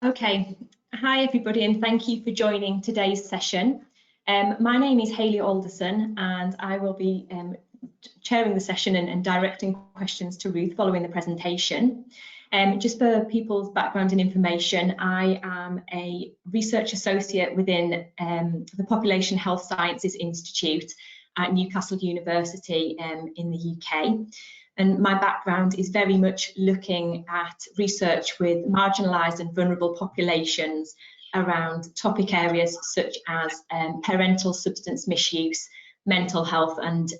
Okay, hi everybody, and thank you for joining today's session. My name is Hayley Alderson, and I will be chairing the session and directing questions to Ruth following the presentation. Just for people's background and information, I am a research associate within the Population Health Sciences Institute at Newcastle University in the UK. And my background is very much looking at research with marginalised and vulnerable populations around topic areas such as parental substance misuse, mental health and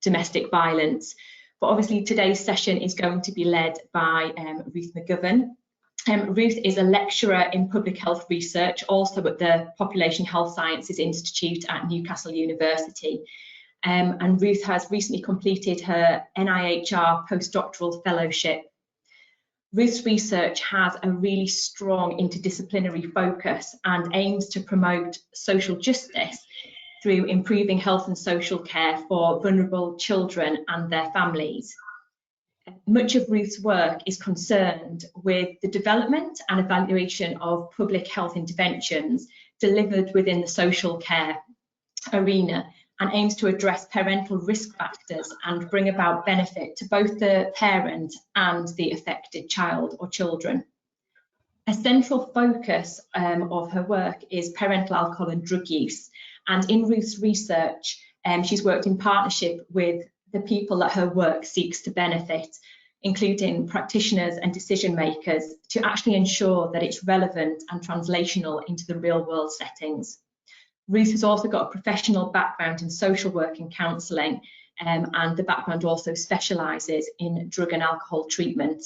domestic violence. But obviously today's session is going to be led by Ruth McGovern. Ruth is a lecturer in public health research, also at the Population Health Sciences Institute at Newcastle University. And Ruth has recently completed her NIHR postdoctoral fellowship. Ruth's research has a really strong interdisciplinary focus and aims to promote social justice through improving health and social care for vulnerable children and their families. Much of Ruth's work is concerned with the development and evaluation of public health interventions delivered within the social care arena, and aims to address parental risk factors and bring about benefit to both the parent and the affected child or children. A central focus of her work is parental alcohol and drug use, and in Ruth's research she's worked in partnership with the people that her work seeks to benefit, including practitioners and decision makers, to actually ensure that it's relevant and translational into the real world settings. Ruth has also got a professional background in social work and counselling, and the background also specialises in drug and alcohol treatment.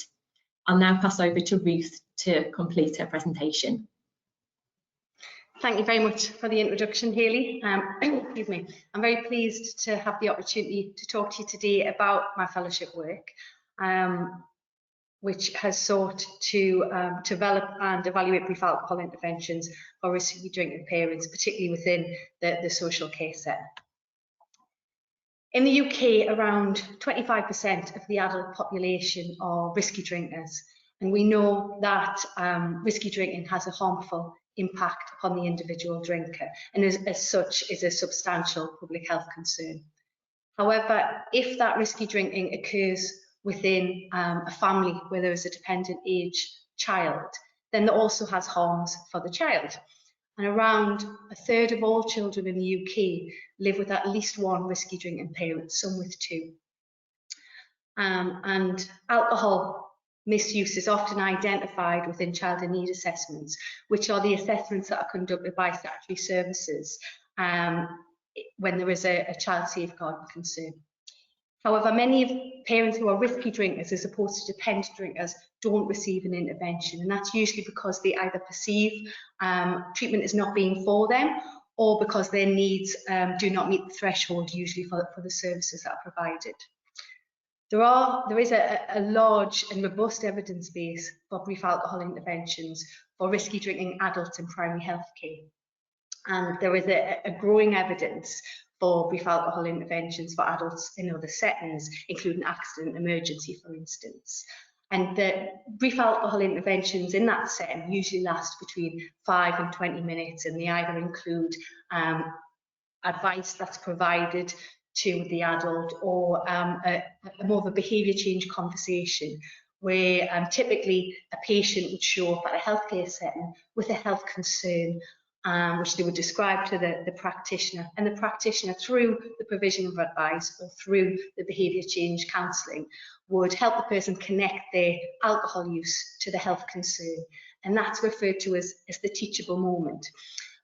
I'll now pass over to Ruth to complete her presentation. Thank you very much for the introduction, Hayley. Excuse me. I'm very pleased to have the opportunity to talk to you today about my fellowship work, which has sought to develop and evaluate brief alcohol interventions for risky drinking parents, particularly within the social care setting. In the UK, around 25% of the adult population are risky drinkers, and we know that risky drinking has a harmful impact upon the individual drinker, and as such is a substantial public health concern. However, if that risky drinking occurs within a family where there is a dependent age child, then that also has harms for the child. And around a third of all children in the UK live with at least one risky drinking parent, some with two. And alcohol misuse is often identified within child in need assessments, which are the assessments that are conducted by statutory services when there is a child safeguarding concern. However, many parents who are risky drinkers as opposed to dependent drinkers don't receive an intervention, and that's usually because they either perceive treatment is not being for them, or because their needs do not meet the threshold usually for the services that are provided. There is a large and robust evidence base for brief alcohol interventions for risky drinking adults in primary health care, and there is a growing evidence for brief alcohol interventions for adults in other settings, including accident emergency, for instance. And the brief alcohol interventions in that setting usually last between 5 and 20 minutes, and they either include advice that's provided to the adult or a more of a behaviour change conversation, where typically a patient would show up at a healthcare setting with a health concern, which they would describe to the practitioner, and the practitioner, through the provision of advice or through the behaviour change counselling, would help the person connect their alcohol use to the health concern, and that's referred to as the teachable moment.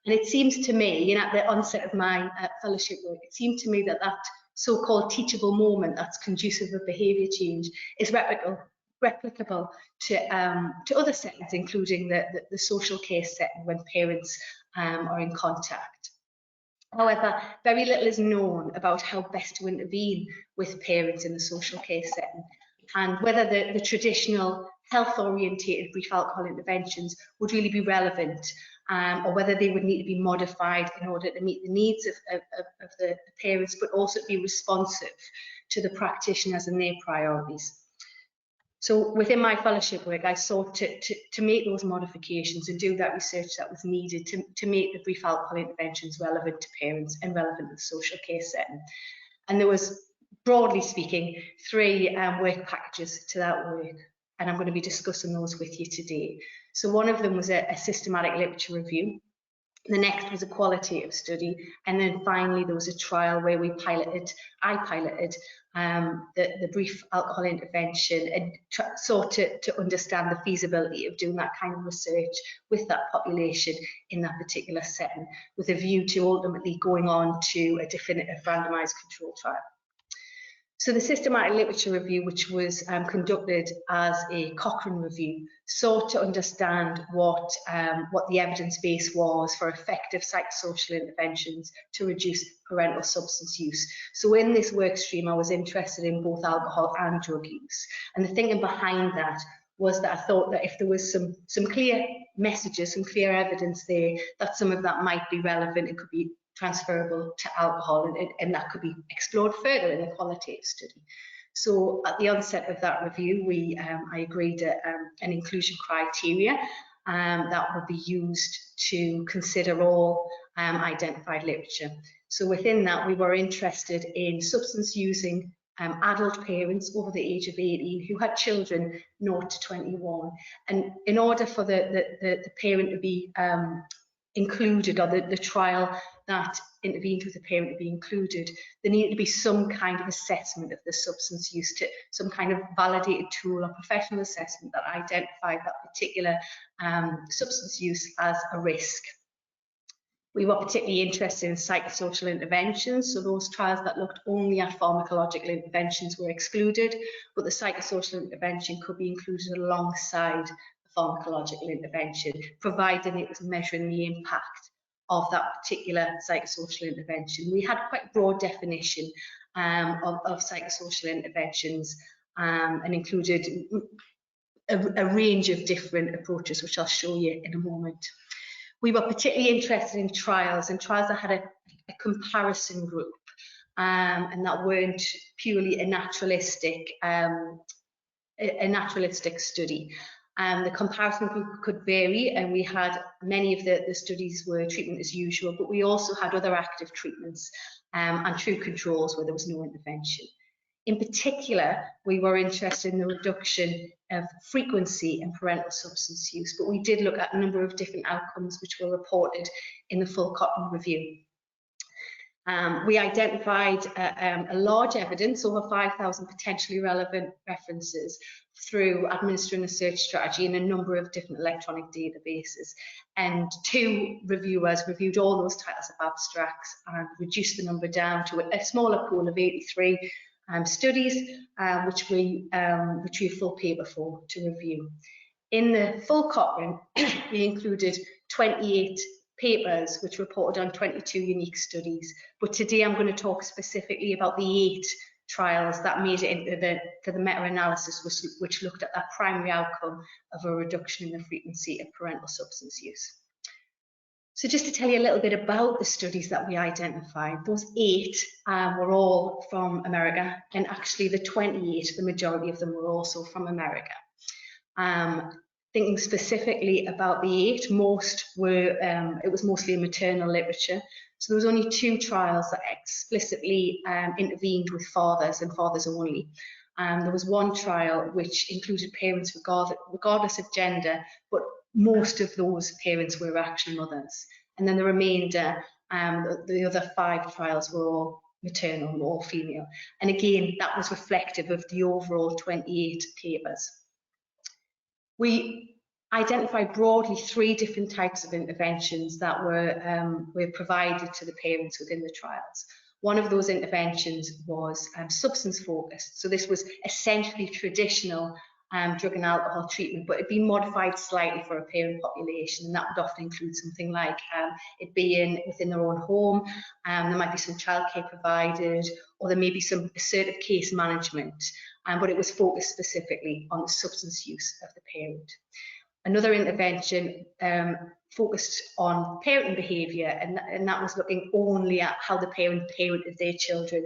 And it seems to me, at the onset of my fellowship work, it seemed to me that that so-called teachable moment that's conducive of behaviour change is replicable to other settings, including the social care setting when parents are in contact. However, very little is known about how best to intervene with parents in the social care setting, and whether the traditional health-orientated brief alcohol interventions would really be relevant, or whether they would need to be modified in order to meet the needs of the parents, but also be responsive to the practitioners and their priorities. So within my fellowship work, I sought to make those modifications and do that research that was needed to make the brief alcohol interventions relevant to parents and relevant to the social care setting. And there was, broadly speaking, 3 work packages to that work, and I'm going to be discussing those with you today. So one of them was a systematic literature review. The next was a qualitative study, and then finally there was a trial where I piloted the brief alcohol intervention and sought to understand the feasibility of doing that kind of research with that population in that particular setting, with a view to ultimately going on to a definitive randomised control trial. So the systematic literature review, which was conducted as a Cochrane review, sought to understand what the evidence base was for effective psychosocial interventions to reduce parental substance use. So in this work stream, I was interested in both alcohol and drug use. And the thinking behind that was that I thought that if there was some clear messages, some clear evidence there, that some of that might be relevant, it could be transferable to alcohol, and that could be explored further in the qualitative study. So at the onset of that review, I agreed an inclusion criteria that would be used to consider all identified literature. So within that, we were interested in substance using adult parents over the age of 18 who had children 0 to 21. And in order for the parent to be included, or the trial that intervened with the parent to be included, there needed to be some kind of assessment of the substance use, to some kind of validated tool or professional assessment that identified that particular substance use as a risk. We were particularly interested in psychosocial interventions, so those trials that looked only at pharmacological interventions were excluded, but the psychosocial intervention could be included alongside the pharmacological intervention, provided it was measuring the impact of that particular psychosocial intervention. We had quite a broad definition of psychosocial interventions and included a range of different approaches, which I'll show you in a moment. We were particularly interested in trials that had a comparison group and that weren't purely a naturalistic study. The comparison group could vary, and we had many of the studies were treatment as usual, but we also had other active treatments and true controls where there was no intervention. In particular, we were interested in the reduction of frequency in parental substance use, but we did look at a number of different outcomes which were reported in the full Cochrane review. We identified a large evidence, over 5,000 potentially relevant references, through administering a search strategy in a number of different electronic databases. And 2 reviewers reviewed all those titles of abstracts and reduced the number down to a smaller pool of 83 studies, which we retrieved full paper for to review. In the full Cochrane, we included 28 papers which reported on 22 unique studies, but today I'm going to talk specifically about the 8 trials that made it into the meta-analysis, which looked at that primary outcome of a reduction in the frequency of parental substance use. So just to tell you a little bit about the studies that we identified, those 8 were all from America, and actually the 28, the majority of them were also from America. Thinking specifically about the 8, most were, it was mostly in maternal literature. So there was only 2 trials that explicitly intervened with fathers and fathers only. There was 1 trial which included parents regardless of gender, but most of those parents were actually mothers. And then the remainder, the other 5 trials were all maternal, all female. And again, that was reflective of the overall 28 papers. We identified broadly 3 different types of interventions that were provided to the parents within the trials. One of those interventions was substance focused. So this was essentially traditional drug and alcohol treatment, but it'd been modified slightly for a parent population, and that would often include something like it being within their own home, there might be some childcare provided, or there may be some assertive case management, but it was focused specifically on the substance use of the parent. Another intervention focused on parenting behaviour, and that was looking only at how the parent parented their children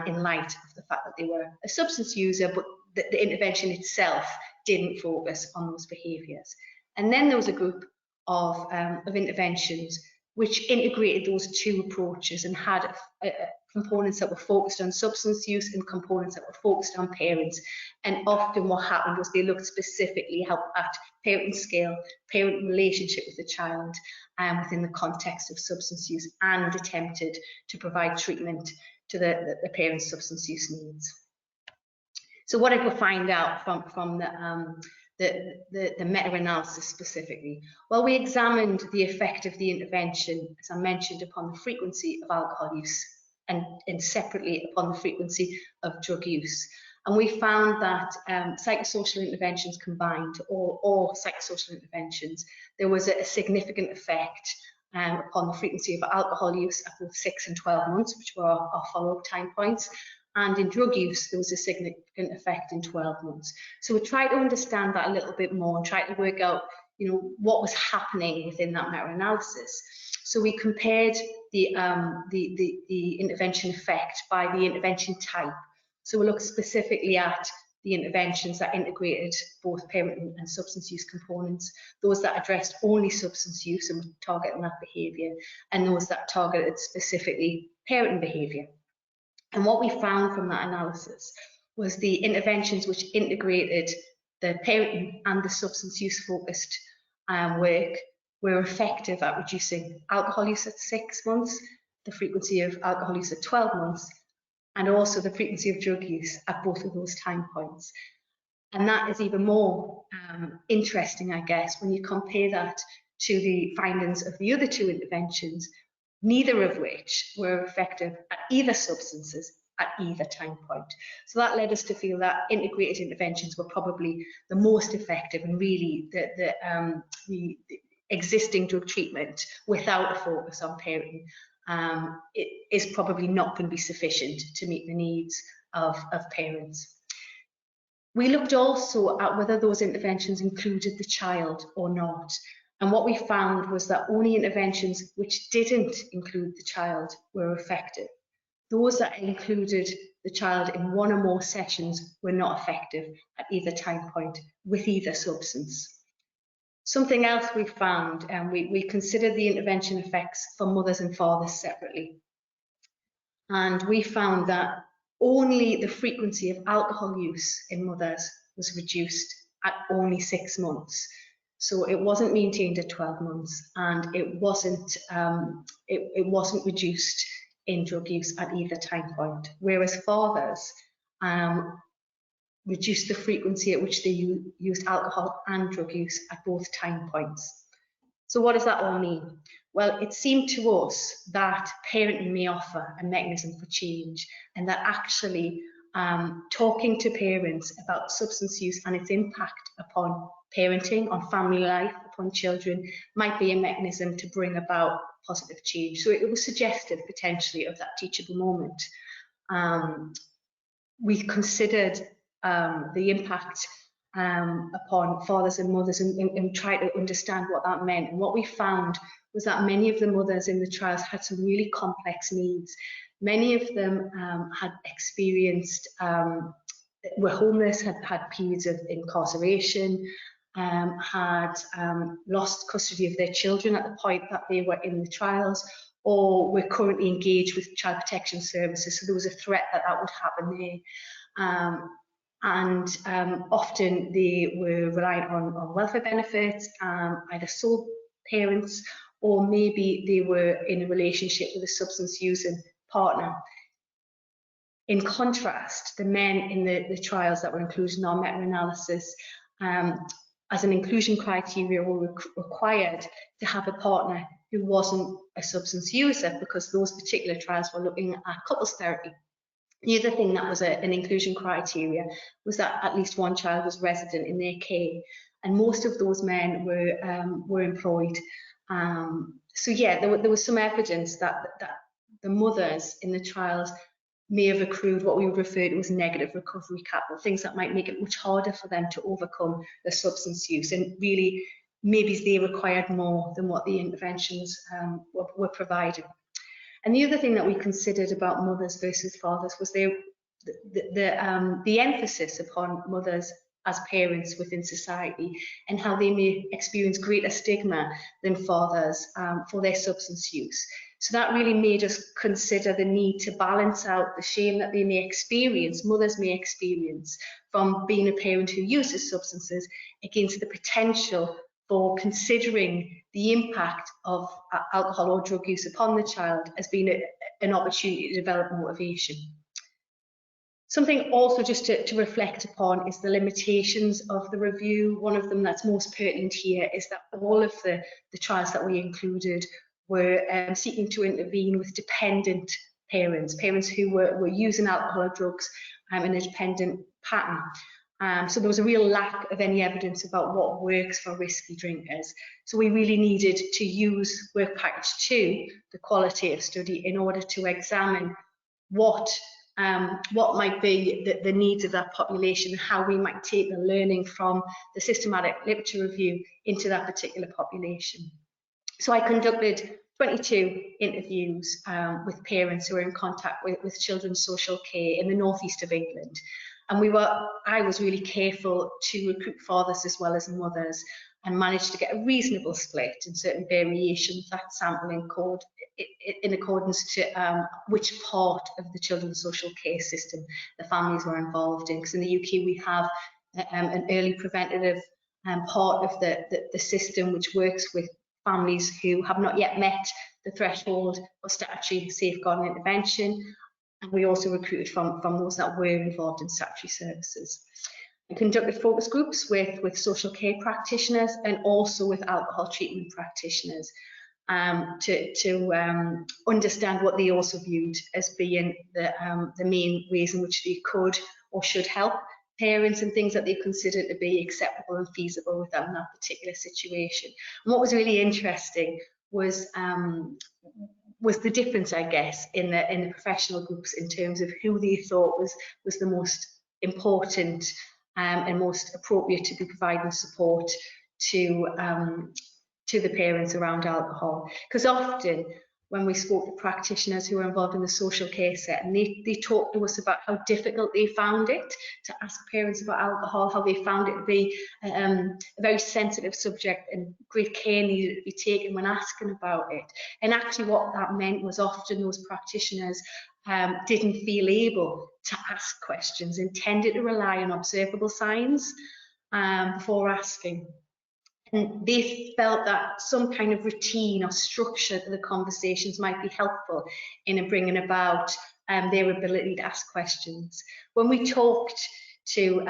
in light of the fact that they were a substance user, but the intervention itself didn't focus on those behaviours. And then there was a group of interventions which integrated those two approaches and had components that were focused on substance use and components that were focused on parents. And often what happened was they looked specifically at parenting skill, parent relationship with the child, within the context of substance use, and attempted to provide treatment to the parent's substance use needs. So what did we find out from the meta-analysis specifically? Well, we examined the effect of the intervention, as I mentioned, upon the frequency of alcohol use and separately upon the frequency of drug use. And we found that psychosocial interventions combined, or psychosocial interventions, there was a significant effect upon the frequency of alcohol use at both 6 and 12 months, which were our follow-up time points. And in drug use, there was a significant effect in 12 months. So we tried to understand that a little bit more and try to work out, what was happening within that meta-analysis. So we compared the intervention effect by the intervention type. So we looked specifically at the interventions that integrated both parent and substance use components, those that addressed only substance use and targeting that behaviour, and those that targeted specifically parenting behaviour. And what we found from that analysis was the interventions which integrated the parenting and the substance use focused work were effective at reducing alcohol use at 6 months, the frequency of alcohol use at 12 months, and also the frequency of drug use at both of those time points. And that is even more interesting, I guess, when you compare that to the findings of the other two interventions, neither of which were effective at either substances at either time point. So that led us to feel that integrated interventions were probably the most effective, and really the existing drug treatment without a focus on parenting it is probably not going to be sufficient to meet the needs of parents. We looked also at whether those interventions included the child or not. And what we found was that only interventions which didn't include the child were effective. Those that included the child in one or more sessions were not effective at either time point with either substance. Something else we found, and we considered the intervention effects for mothers and fathers separately. And we found that only the frequency of alcohol use in mothers was reduced at only 6 months. So it wasn't maintained at 12 months, and it wasn't reduced in drug use at either time point. Whereas fathers reduced the frequency at which they used alcohol and drug use at both time points. So what does that all mean? Well, it seemed to us that parenting may offer a mechanism for change, and that actually talking to parents about substance use and its impact upon parenting, on family life, upon children, might be a mechanism to bring about positive change. So it was suggestive potentially of that teachable moment. We considered the impact upon fathers and mothers and tried to understand what that meant. And what we found was that many of the mothers in the trials had some really complex needs. Many of them had experienced, were homeless, had periods of incarceration, had lost custody of their children at the point that they were in the trials, or were currently engaged with child protection services. So there was a threat that that would happen there. Often they were reliant on welfare benefits, either sole parents, or maybe they were in a relationship with a substance using partner. In contrast, the men in the trials that were included in our meta-analysis, as an inclusion criteria, were required to have a partner who wasn't a substance user, because those particular trials were looking at couples therapy. The other thing that was an inclusion criteria was that at least one child was resident in their care, and most of those men were employed. So yeah, there was some evidence that the mothers in the trials may have accrued what we would refer to as negative recovery capital, things that might make it much harder for them to overcome the substance use, and really maybe they required more than what the interventions were providing. And the other thing that we considered about mothers versus fathers was their the emphasis upon mothers as parents within society, and how they may experience greater stigma than fathers for their substance use. So that really made us consider the need to balance out the shame that they may experience, mothers may experience, from being a parent who uses substances, against the potential for considering the impact of alcohol or drug use upon the child as being an opportunity to develop motivation. Something also just to reflect upon is the limitations of the review. One of them that's most pertinent here is that all of the trials that we included were seeking to intervene with dependent parents, parents who were using alcohol or drugs in a dependent pattern. So there was a real lack of any evidence about what works for risky drinkers. So we really needed to use Work Package 2, the qualitative study, in order to examine what might be the needs of that population, how we might take the learning from the systematic literature review into that particular population. So I conducted 22 interviews with parents who are in contact with children's social care in the northeast of England. And I was really careful to recruit fathers as well as mothers, and managed to get a reasonable split in certain variations, that sampling code, in accordance to which part of the children's social care system the families were involved in. Because in the UK we have an early preventative part of the system which works with families who have not yet met the threshold for statutory safeguarding intervention. And we also recruited from those that were involved in statutory services. We conducted focus groups with social care practitioners and also with alcohol treatment practitioners to understand what they also viewed as being the main ways in which they could or should help parents, and things that they considered to be acceptable and feasible within that particular situation. And what was really interesting was the difference, I guess, in the professional groups in terms of who they thought was the most important and most appropriate to be providing support to the parents around alcohol. Because often when we spoke to practitioners who were involved in the social care setting, they talked to us about how difficult they found it to ask parents about alcohol, how they found it to be a very sensitive subject and great care needed to be taken when asking about it. And actually what that meant was often those practitioners didn't feel able to ask questions and tended to rely on observable signs before asking. And they felt that some kind of routine or structure to the conversations might be helpful in bringing about their ability to ask questions. When we talked to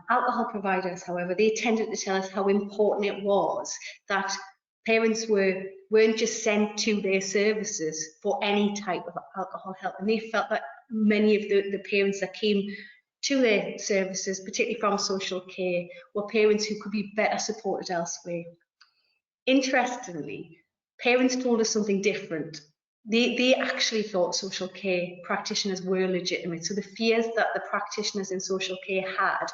alcohol providers, however, they tended to tell us how important it was that parents weren't just sent to their services for any type of alcohol help. And they felt that many of the parents that came to their services, particularly from social care, were parents who could be better supported elsewhere. Interestingly, parents told us something different. They actually thought social care practitioners were legitimate. So the fears that the practitioners in social care had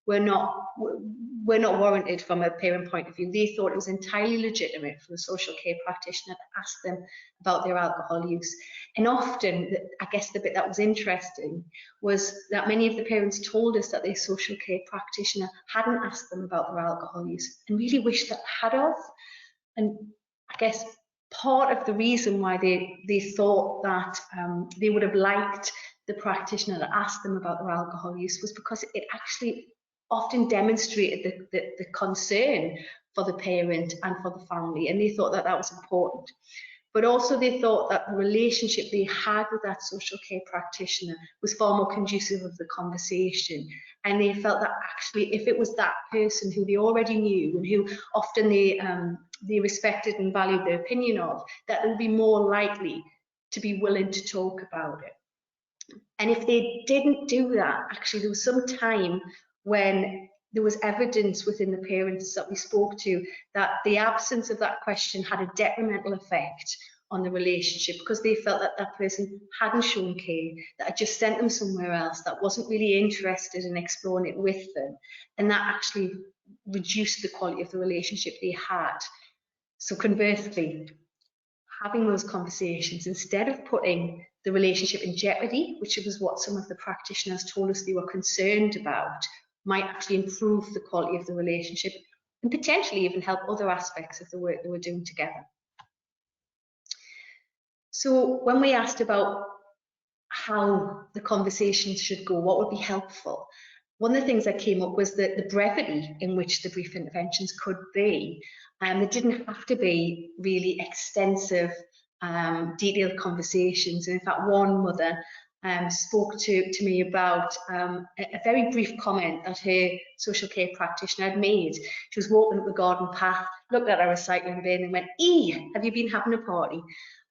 were not warranted from a parent point of view. They thought it was entirely legitimate for the social care practitioner to ask them about their alcohol use. And often, I guess the bit that was interesting was that many of the parents told us that their social care practitioner hadn't asked them about their alcohol use and really wished that had of. And I guess part of the reason why they thought that they would have liked the practitioner to ask them about their alcohol use was because it actually often demonstrated the concern for the parent and for the family, and they thought that that was important. But also they thought that the relationship they had with that social care practitioner was far more conducive of the conversation, and they felt that actually if it was that person who they already knew and who often they respected and valued their opinion of, that they would be more likely to be willing to talk about it. And if they didn't do that, actually there was some time when there was evidence within the parents that we spoke to that the absence of that question had a detrimental effect on the relationship, because they felt that that person hadn't shown care, that had just sent them somewhere else, that wasn't really interested in exploring it with them, and that actually reduced the quality of the relationship they had. So conversely, having those conversations, instead of putting the relationship in jeopardy, which was what some of the practitioners told us they were concerned about, might actually improve the quality of the relationship and potentially even help other aspects of the work that we're doing together. So when we asked about how the conversations should go, what would be helpful, one of the things that came up was the brevity in which the brief interventions could be. And they didn't have to be really extensive, detailed conversations. And in fact, one mother spoke to me about a very brief comment that her social care practitioner had made. She was walking up the garden path, looked at her recycling bin and went, "Ee, have you been having a party?"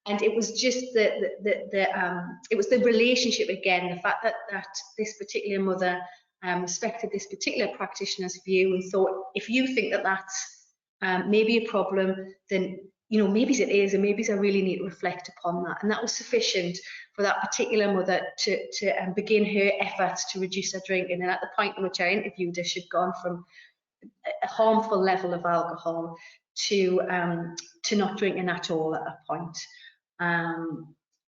And it was just it was the relationship again, the fact that this particular mother respected this particular practitioner's view and thought, if you think that that's maybe a problem, then maybe it is, and maybe I really need to reflect upon that. And that was sufficient for that particular mother to begin her efforts to reduce her drinking. And at the point in which I interviewed her, she'd gone from a harmful level of alcohol to not drinking at all at that point.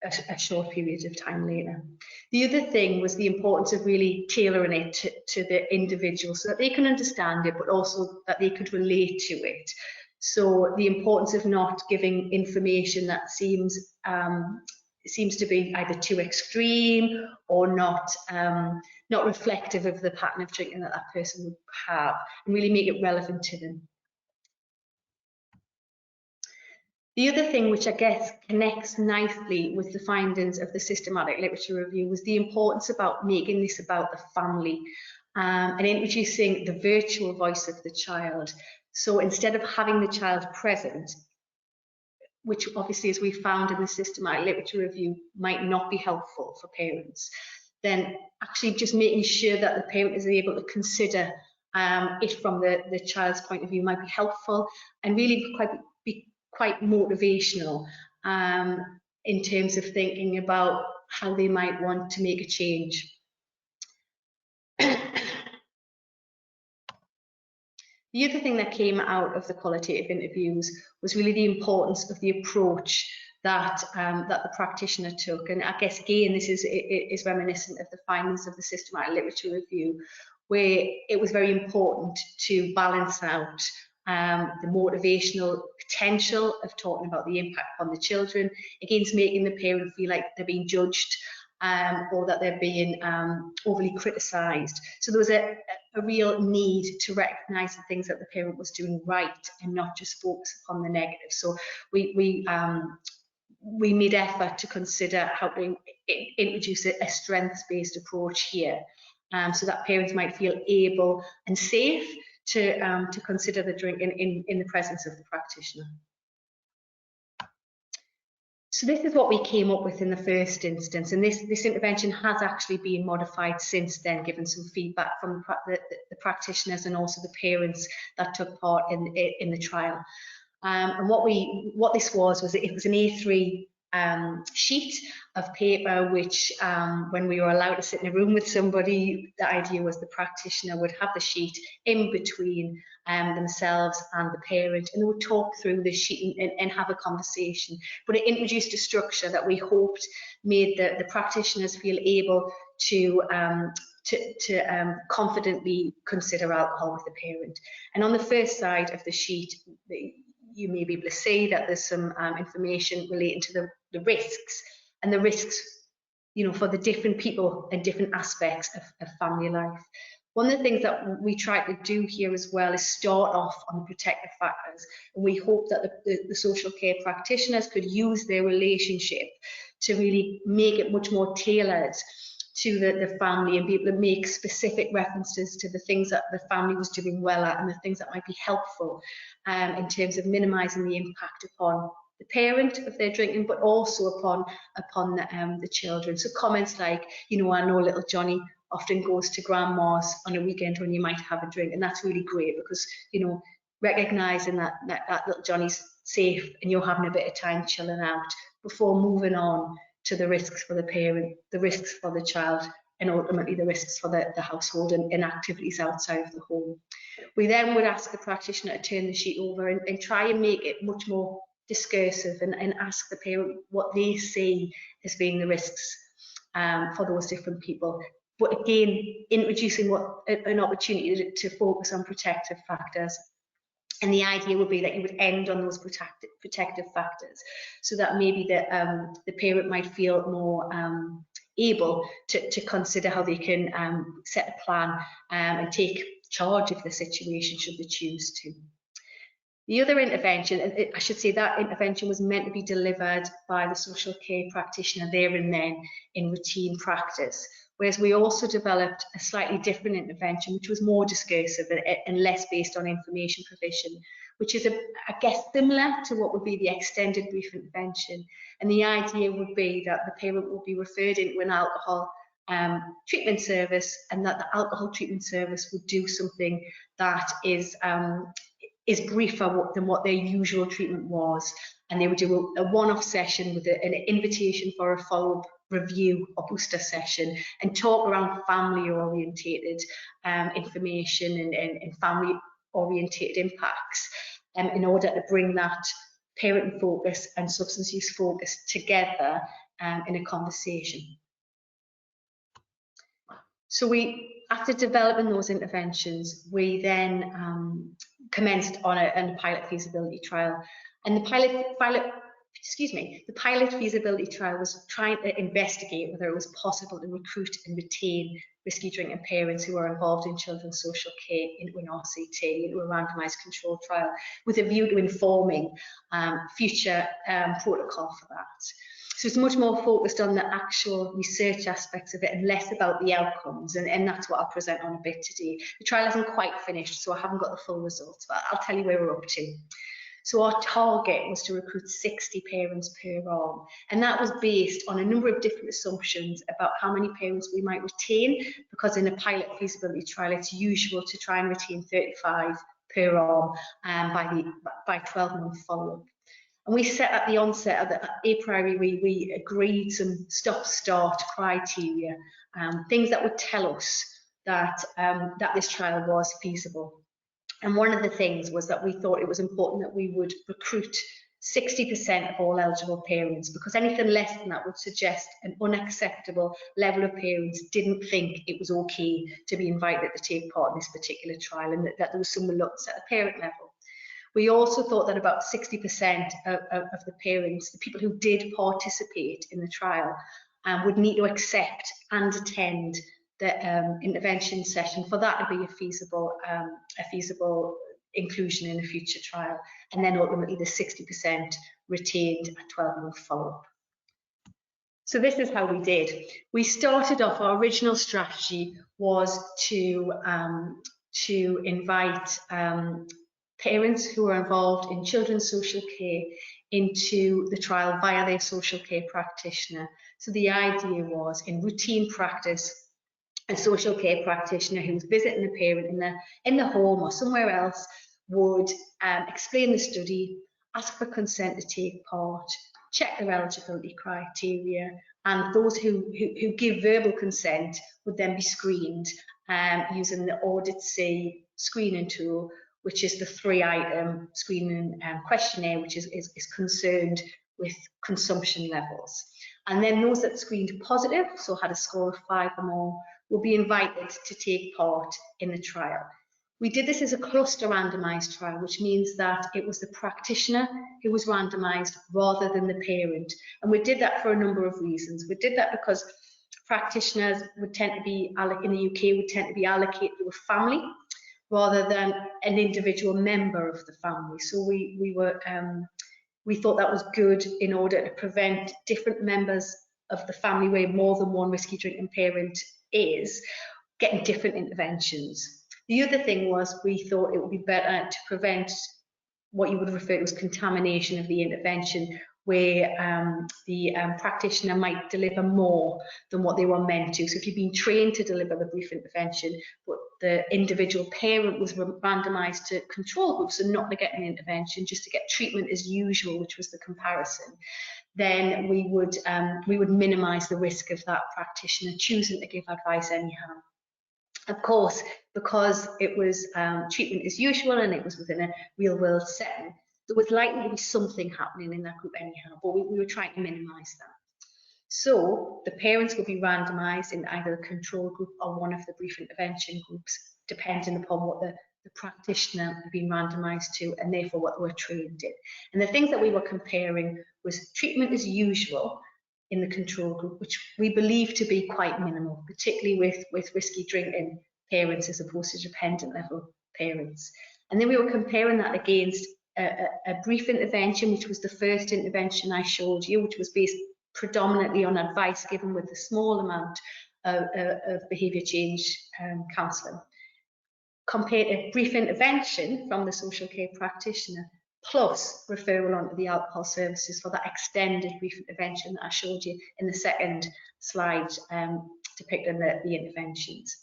A short period of time later. The other thing was the importance of really tailoring it to the individual so that they can understand it, but also that they could relate to it. So the importance of not giving information that seems to be either too extreme or not reflective of the pattern of drinking that person would have, and really make it relevant to them. The other thing, which I guess connects nicely with the findings of the systematic literature review, was the importance about making this about the family and introducing the virtual voice of the child. So instead of having the child present, which obviously, as we found in the systematic literature review, might not be helpful for parents, then actually just making sure that the parent is able to consider it from the child's point of view might be helpful, and really be quite motivational in terms of thinking about how they might want to make a change. The other thing that came out of the qualitative interviews was really the importance of the approach that the practitioner took. And I guess, again, this is reminiscent of the findings of the systematic literature review, where it was very important to balance out the motivational potential of talking about the impact on the children against making the parent feel like they're being judged or that they're being overly criticised. So there was a real need to recognise the things that the parent was doing right and not just focus upon the negative. So we made effort to consider how to introduce a strengths-based approach here, so that parents might feel able and safe to consider the drink in the presence of the practitioner. So this is what we came up with in the first instance, and this intervention has actually been modified since then, given some feedback from the practitioners and also the parents that took part in the trial. And what this was it was an A3 sheet of paper, which when we were allowed to sit in a room with somebody, the idea was the practitioner would have the sheet in between themselves and the parent, and they would talk through the sheet and have a conversation. But it introduced a structure that we hoped made the practitioners feel able to confidently consider alcohol with the parent. And on the first side of the sheet, you may be able to see that there's some information relating to the risks, and the risks, for the different people and different aspects of family life. One of the things that we try to do here as well is start off on the protective factors, and we hope that the social care practitioners could use their relationship to really make it much more tailored to the family and be able to make specific references to the things that the family was doing well at and the things that might be helpful in terms of minimising the impact upon the parent of their drinking, but also upon the children. So comments like, I know little Johnny often goes to grandma's on a weekend when you might have a drink, and that's really great because, recognising that little Johnny's safe and you're having a bit of time chilling out before moving on to the risks for the parent, the risks for the child, and ultimately the risks for the household and activities outside of the home. We then would ask the practitioner to turn the sheet over and try and make it much more discursive and ask the parent what they see as being the risks for those different people. But again, introducing an opportunity to focus on protective factors. And the idea would be that you would end on those protective factors, so that maybe the parent might feel more able to consider how they can set a plan and take charge of the situation should they choose to. The other intervention, and I should say that intervention was meant to be delivered by the social care practitioner there and then in routine practice, whereas we also developed a slightly different intervention which was more discursive and less based on information provision, which is, I guess, similar to what would be the extended brief intervention. And the idea would be that the parent will be referred into an alcohol treatment service, and that the alcohol treatment service would do something that is briefer than what their usual treatment was, and they would do a one-off session with an invitation for a follow-up review or booster session, and talk around family-orientated information and family-orientated impacts in order to bring that parent focus and substance use focus together in a conversation. So after developing those interventions, we then commenced on a pilot feasibility trial. And the pilot feasibility trial was trying to investigate whether it was possible to recruit and retain risky drinking parents who are involved in children's social care into an RCT, into a randomised control trial, with a view to informing future protocol for that. So it's much more focused on the actual research aspects of it and less about the outcomes, and that's what I'll present on a bit today. The trial hasn't quite finished, so I haven't got the full results, but I'll tell you where we're up to. So our target was to recruit 60 parents per arm, and that was based on a number of different assumptions about how many parents we might retain, because in a pilot feasibility trial it's usual to try and retain 35 per arm by 12-month follow-up. And we set at the onset of a priori, we agreed some stop-start criteria, things that would tell us that this trial was feasible. And one of the things was that we thought it was important that we would recruit 60% of all eligible parents, because anything less than that would suggest an unacceptable level of parents didn't think it was okay to be invited to take part in this particular trial, and that there was some reluctance at the parent level. We also thought that about 60% of the parents, the people who did participate in the trial, would need to accept and attend the intervention session for that to be a feasible inclusion in a future trial, and then ultimately the 60% retained a 12-month follow-up. So this is how we did. We started off, our original strategy was to invite parents who are involved in children's social care into the trial via their social care practitioner. So the idea was, in routine practice, a social care practitioner who was visiting a parent in the home or somewhere else would explain the study, ask for consent to take part, check their eligibility criteria, and those who give verbal consent would then be screened using the Audit C screening tool, which is the 3-item screening questionnaire, which is concerned with consumption levels. And then those that screened positive, so had a score of 5 or more, will be invited to take part in the trial. We did this as a cluster randomised trial, which means that it was the practitioner who was randomised rather than the parent. And we did that for a number of reasons. We did that because practitioners would tend to be, in the UK, would tend to be allocated to a family rather than an individual member of the family. So we thought that was good in order to prevent different members of the family, where more than one risky drinking parent is, getting different interventions. The other thing was, we thought it would be better to prevent what you would refer to as contamination of the intervention, where the practitioner might deliver more than what they were meant to. So if you've been trained to deliver the brief intervention, but the individual parent was randomised to control groups and not to get an intervention, just to get treatment as usual, which was the comparison, then we would minimise the risk of that practitioner choosing to give advice anyhow. Of course, because it was treatment as usual and it was within a real-world setting, there was likely to be something happening in that group anyhow, but we were trying to minimise that. So the parents would be randomised in either the control group or one of the brief intervention groups, depending upon what the practitioner had been randomised to, and therefore what they were trained in. And the things that we were comparing was treatment as usual in the control group, which we believe to be quite minimal, particularly with risky drinking parents as opposed to dependent level parents. And then we were comparing that against a brief intervention, which was the first intervention I showed you, which was based predominantly on advice given with a small amount of behaviour change counselling, compared to brief intervention from the social care practitioner plus referral onto the alcohol services for that extended brief intervention that I showed you in the second slide depicting the interventions.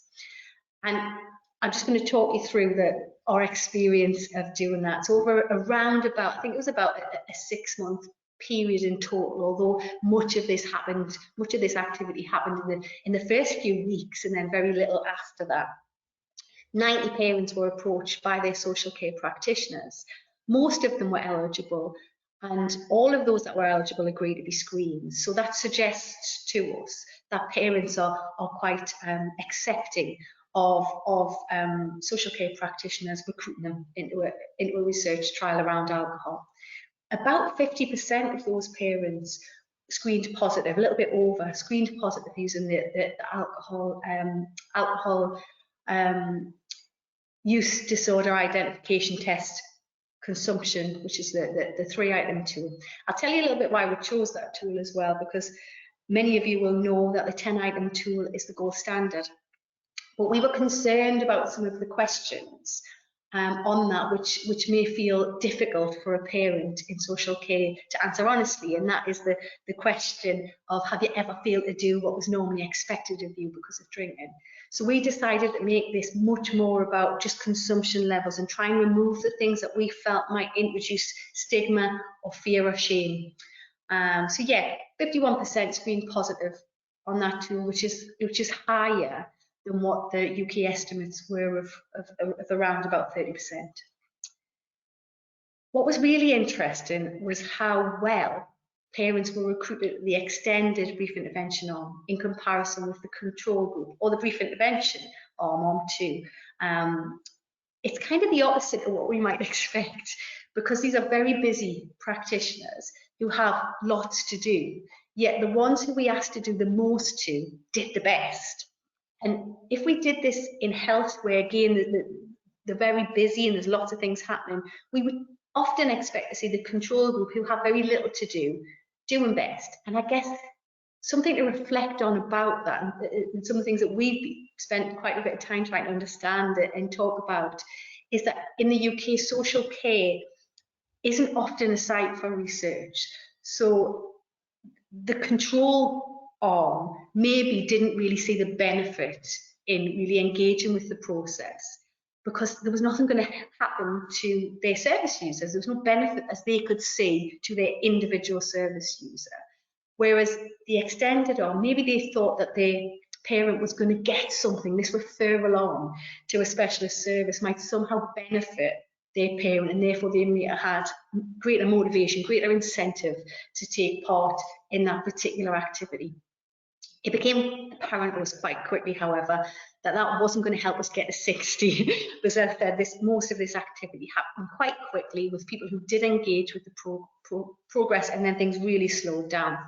And I'm just going to talk you through our experience of doing that. So over around about, I think it was about a 6-month period in total, although much of this activity happened in the first few weeks and then very little after that. 90 parents were approached by their social care practitioners. Most of them were eligible, and all of those that were eligible agreed to be screened. So that suggests to us that parents are quite accepting of social care practitioners recruiting them into a research trial around alcohol. About 50% of those parents screened positive, a little bit over, screened positive using the alcohol use disorder identification test consumption, which is the 3-item tool. I'll tell you a little bit why we chose that tool as well, because many of you will know that the 10-item tool is the gold standard. But we were concerned about some of the questions on that, which may feel difficult for a parent in social care to answer honestly, and that is the question of, have you ever failed to do what was normally expected of you because of drinking? So we decided to make this much more about just consumption levels and try and remove the things that we felt might introduce stigma or fear or shame. So yeah, 51% screened positive on that tool, which is higher than what the UK estimates were of around about 30%. What was really interesting was how well parents were recruited at the extended brief intervention arm in comparison with the control group or the brief intervention arm too. It's kind of the opposite of what we might expect, because these are very busy practitioners who have lots to do, yet the ones who we asked to do the most to did the best. And if we did this in health, where again they're very busy and there's lots of things happening, we would often expect to see the control group, who have very little to do, doing best. And I guess something to reflect on about that, and some of the things that we've spent quite a bit of time trying to understand and talk about, is that in the UK, social care isn't often a site for research. So the control arm maybe didn't really see the benefit in really engaging with the process, because there was nothing going to happen to their service users. There was no benefit as they could see to their individual service user. Whereas the extended arm, maybe they thought that their parent was going to get something, this referral on to a specialist service might somehow benefit their parent, and therefore they may have had greater motivation, greater incentive to take part in that particular activity. It became apparent to us quite quickly, however, that wasn't going to help us get to 60, because as I said, most of this activity happened quite quickly with people who did engage with the progress, and then things really slowed down.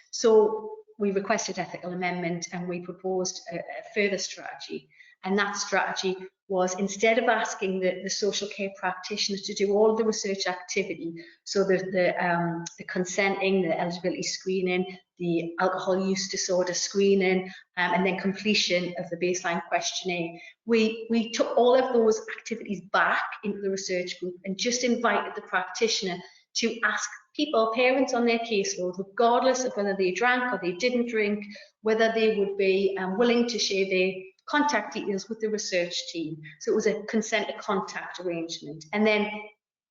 So we requested ethical amendment, and we proposed a further strategy. And that strategy was, instead of asking the social care practitioners to do all of the research activity, so the consenting, the eligibility screening, the alcohol use disorder screening, and then completion of the baseline questionnaire, we took all of those activities back into the research group and just invited the practitioner to ask people, parents on their caseload, regardless of whether they drank or they didn't drink, whether they would be willing to share their contact details with the research team. So it was a consent to contact arrangement. And then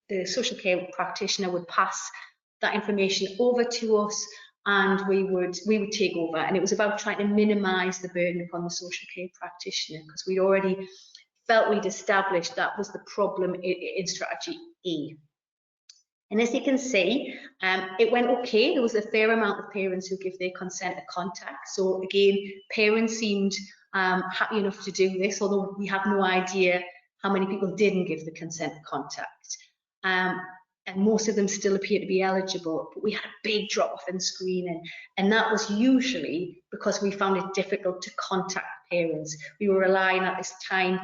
the social care practitioner would pass that information over to us, and we would take over. And it was about trying to minimise the burden upon the social care practitioner, because we'd already felt we'd established that was the problem in strategy E. And as you can see, it went okay. There was a fair amount of parents who give their consent to contact. So again, parents seemed happy enough to do this, although we have no idea how many people didn't give the consent to contact. And most of them still appear to be eligible, but we had a big drop off in screening, and that was usually because we found it difficult to contact parents. We were relying at this time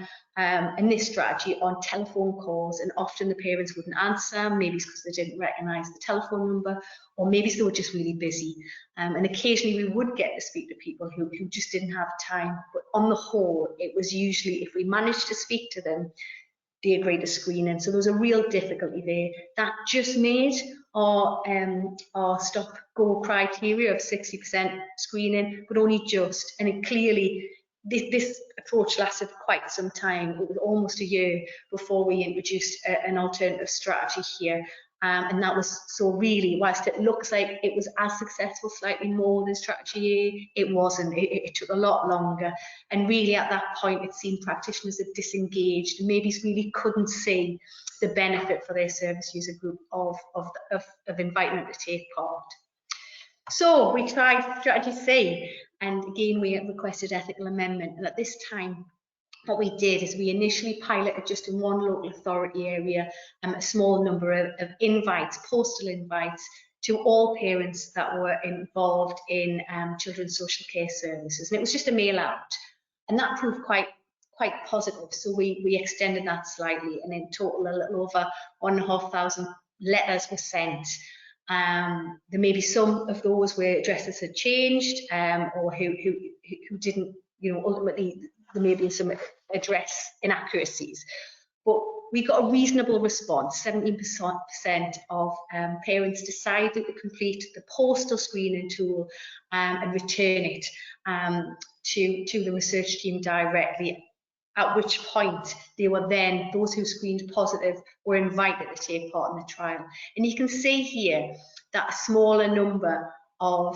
in this strategy on telephone calls, and often the parents wouldn't answer, maybe it's because they didn't recognise the telephone number, or maybe they were just really busy. And occasionally we would get to speak to people who just didn't have time, but on the whole, it was usually, if we managed to speak to them, they agreed to screening. So there was a real difficulty there. That just made our stop-go criteria of 60% screening, but only just. And it clearly, this approach lasted quite some time. It was almost a year before we introduced an alternative strategy here. And that was, so really, whilst it looks like it was as successful, slightly more than strategy A, it wasn't. It took a lot longer. And really at that point, it seemed practitioners had disengaged and maybe really couldn't see the benefit for their service user group of inviting them to take part. So we tried strategy C, and again, we requested ethical amendment. And at this time, what we did is we initially piloted just in one local authority area a small number of invites, postal invites, to all parents that were involved in children's social care services. And it was just a mail out, and that proved quite positive. So we extended that slightly, and in total a little over 1,500 letters were sent. There may be some of those where addresses had changed, or who didn't, ultimately there may be some address inaccuracies, but we got a reasonable response. 17% of parents decided to complete the postal screening tool and return it to the research team directly, at which point they were then, those who screened positive were invited to take part in the trial. And you can see here that a smaller number of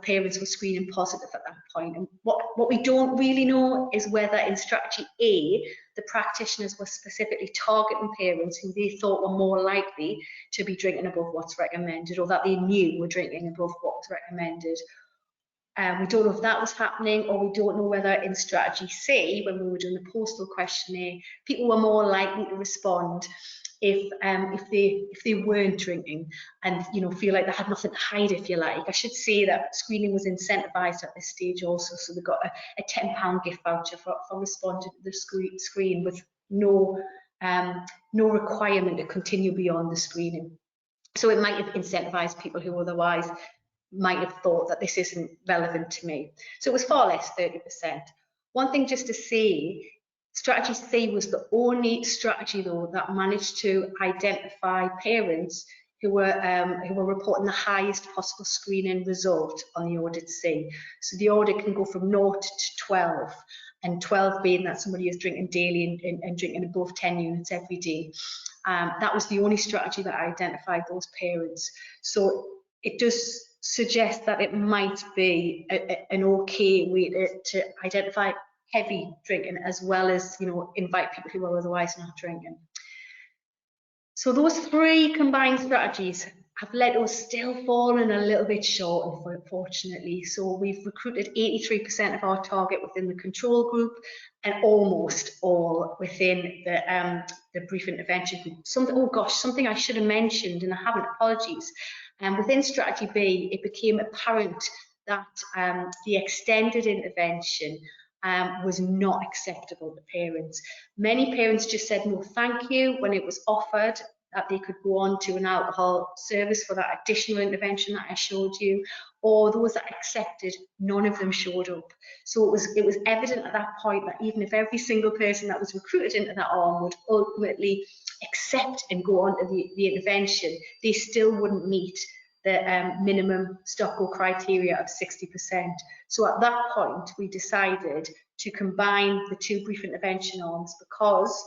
parents were screening positive at that point. And what we don't really know is whether in strategy A, the practitioners were specifically targeting parents who they thought were more likely to be drinking above what's recommended, or that they knew were drinking above what was recommended. We don't know if that was happening, or we don't know whether in strategy C, when we were doing the postal questionnaire, people were more likely to respond if they weren't drinking and feel like they had nothing to hide, if you like. I should say that screening was incentivised at this stage also, so they got a £10 gift voucher for responding to the screen with no requirement to continue beyond the screening. So it might have incentivised people who otherwise might have thought that this isn't relevant to me. So it was far less, 30%. One thing just to say, strategy C was the only strategy though that managed to identify parents who were reporting the highest possible screening result on the audit C. So the audit can go from 0 to 12, and 12 being that somebody is drinking daily and drinking above 10 units every day. That was the only strategy that identified those parents. So it does suggest that it might be an okay way to identify heavy drinking, as well as invite people who are otherwise not drinking. So those three combined strategies have led us still falling a little bit short, unfortunately. So we've recruited 83% of our target within the control group, and almost all within the brief intervention group. Something I should have mentioned, and I haven't, apologies. Within strategy B, it became apparent that the extended intervention was not acceptable to parents. Many parents just said no thank you when it was offered that they could go on to an alcohol service for that additional intervention that I showed you, or those that accepted, none of them showed up. So it was evident at that point that even if every single person that was recruited into that arm would ultimately accept and go on to the intervention, they still wouldn't meet the minimum stop-go criteria of 60%. So at that point, we decided to combine the two brief intervention arms, because